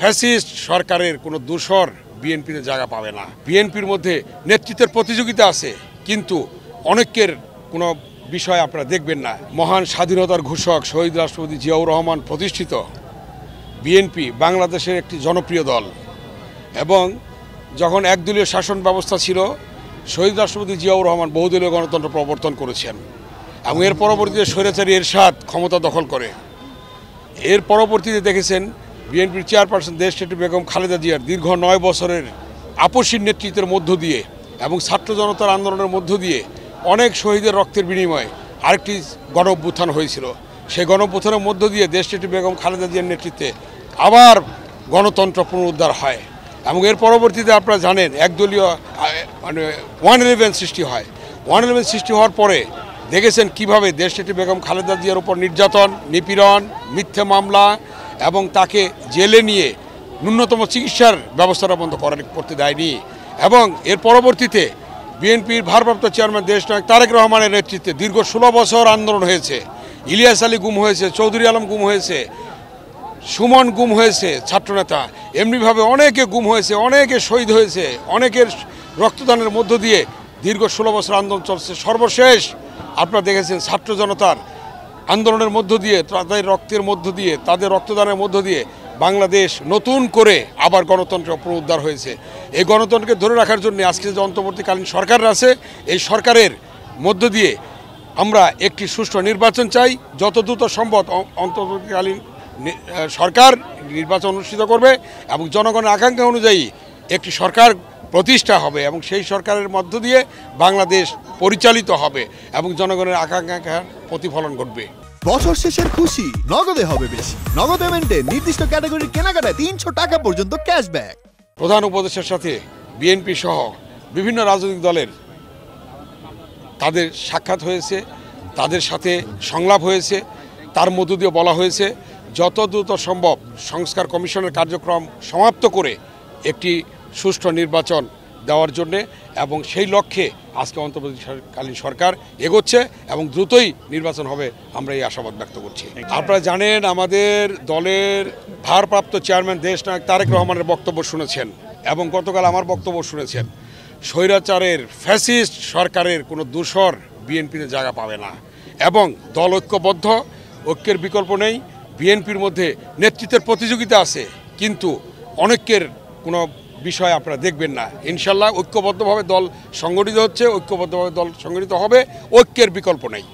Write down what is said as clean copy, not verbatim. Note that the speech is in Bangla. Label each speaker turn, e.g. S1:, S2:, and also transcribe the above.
S1: ফ্যাসিস্ট সরকারের কোনো দূষর বিএনপিতে জায়গা পাবে না। বিএনপির মধ্যে নেতৃত্বের প্রতিযোগিতা আছে, কিন্তু অনেকের কোনো বিষয় আপনারা দেখবেন না। মহান স্বাধীনতার ঘোষক শহীদ রাষ্ট্রপতি জিয়াউর রহমান প্রতিষ্ঠিত বিএনপি বাংলাদেশের একটি জনপ্রিয় দল, এবং যখন একদলীয় শাসন ব্যবস্থা ছিল শহীদ রাষ্ট্রপতি জিয়াউর রহমান বহুদলীয় গণতন্ত্র প্রবর্তন করেছেন, এবং এর পরবর্তীতে স্বৈরাচারী এরশাদ ক্ষমতা দখল করে। এর পরবর্তীতে দেখেছেন বিএনপির চেয়ারপারসন দেশনেত্রী বেগম খালেদা জিয়ার দীর্ঘ 9 বছরের আপসীর নেতৃত্বের মধ্য দিয়ে এবং ছাত্র জনতার আন্দোলনের মধ্য দিয়ে অনেক শহীদের রক্তের বিনিময়ে আরেকটি গণ অভ্যুত্থান হয়েছিল। সেই গণ অভ্যুত্থানের মধ্য দিয়ে দেশনেত্রী বেগম খালেদা জিয়ার নেতৃত্বে আবার গণতন্ত্র পুনরুদ্ধার হয়, এবং এর পরবর্তীতে আপনারা জানেন একদলীয় 111 সৃষ্টি হয়। 111 সৃষ্টি হওয়ার পরে দেখেছেন কিভাবে দেশনেত্রী বেগম খালেদা জিয়ার উপর নির্যাতন, নিপীড়ন, মিথ্যে মামলা এবং তাকে জেলে নিয়ে ন্যূনতম চিকিৎসার ব্যবস্থাটা বন্ধ করতে দেয়নি। এবং এর পরবর্তীতে বিএনপির ভারপ্রাপ্ত চেয়ারম্যান দেশনায়ক তারেক রহমানের নেতৃত্বে দীর্ঘ 16 বছর আন্দোলন হয়েছে। ইলিয়াস আলী গুম হয়েছে, চৌধুরী আলম গুম হয়েছে, সুমন গুম হয়েছে ছাত্রনেতা, এমনিভাবে অনেকে গুম হয়েছে, অনেকে শহীদ হয়েছে, অনেকের রক্তদানের মধ্য দিয়ে দীর্ঘ 16 বছর আন্দোলন চলছে। সর্বশেষ আপনারা দেখেছেন ছাত্র জনতার আন্দোলনের মধ্য দিয়ে, তাদের রক্তের মধ্য দিয়ে, তাদের রক্তদানের মধ্য দিয়ে বাংলাদেশ নতুন করে আবার গণতন্ত্র পুনরুদ্ধার হয়েছে। এই গণতন্ত্রকে ধরে রাখার জন্য আজকে যে অন্তর্বর্তীকালীন সরকার আছে, এই সরকারের মধ্য দিয়ে আমরা একটি সুষ্ঠু নির্বাচন চাই। যত দ্রুত সম্ভব অন্তর্বর্তীকালীন সরকার নির্বাচন অনুষ্ঠিত করবে এবং জনগণের আকাঙ্ক্ষা অনুযায়ী একটি সরকার প্রতিষ্ঠা হবে, এবং সেই সরকারের মধ্য দিয়ে বাংলাদেশ পরিচালিত হবে এবং জনগণের আকাঙ্ক্ষার প্রতিফলন ঘটবে।
S2: বছর শেষের খুশি নগদে হবে বেশি। নগদ পেমেন্টে নির্দিষ্ট ক্যাটাগরির কেনাকাটায় 300 টাকা পর্যন্ত ক্যাশব্যাক।
S1: প্রধান উপদেষ্টার সাথে বিএনপি সহ বিভিন্ন রাজনৈতিক দলের তাদের সাক্ষাৎ হয়েছে, তাদের সাথে সংলাপ হয়েছে। তার মধ্য দিয়ে বলা হয়েছে যত দ্রুত সম্ভব সংস্কার কমিশনের কার্যক্রম সমাপ্ত করে একটি সুষ্ঠু নির্বাচন দেওয়ার জন্যে, এবং সেই লক্ষ্যে আজকে অন্তর্বর্তীকালীন সরকার এগোচ্ছে এবং দ্রুতই নির্বাচন হবে, আমরা এই আশাবাদ ব্যক্ত করছি। আপনারা জানেন আমাদের দলের ভারপ্রাপ্ত চেয়ারম্যান দেশনায়ক তারেক রহমানের বক্তব্য শুনেছেন, এবং গতকাল আমার বক্তব্য শুনেছেন। স্বৈরাচারের ফ্যাসিস্ট সরকারের কোনো দূষর বিএনপিতে জায়গা পাবে না, এবং দল ঐক্যবদ্ধ, ঐক্যের বিকল্প নেই। বিএনপির মধ্যে নেতৃত্বের প্রতিযোগিতা আছে, কিন্তু অনেকের কোনো বিষয় আপনারা দেখবেন না। ইনশাল্লাহ ঐক্যবদ্ধভাবে দল সংগঠিত হচ্ছে, ঐক্যবদ্ধভাবে দল সংগঠিত হবে, ঐক্যের বিকল্প নেই।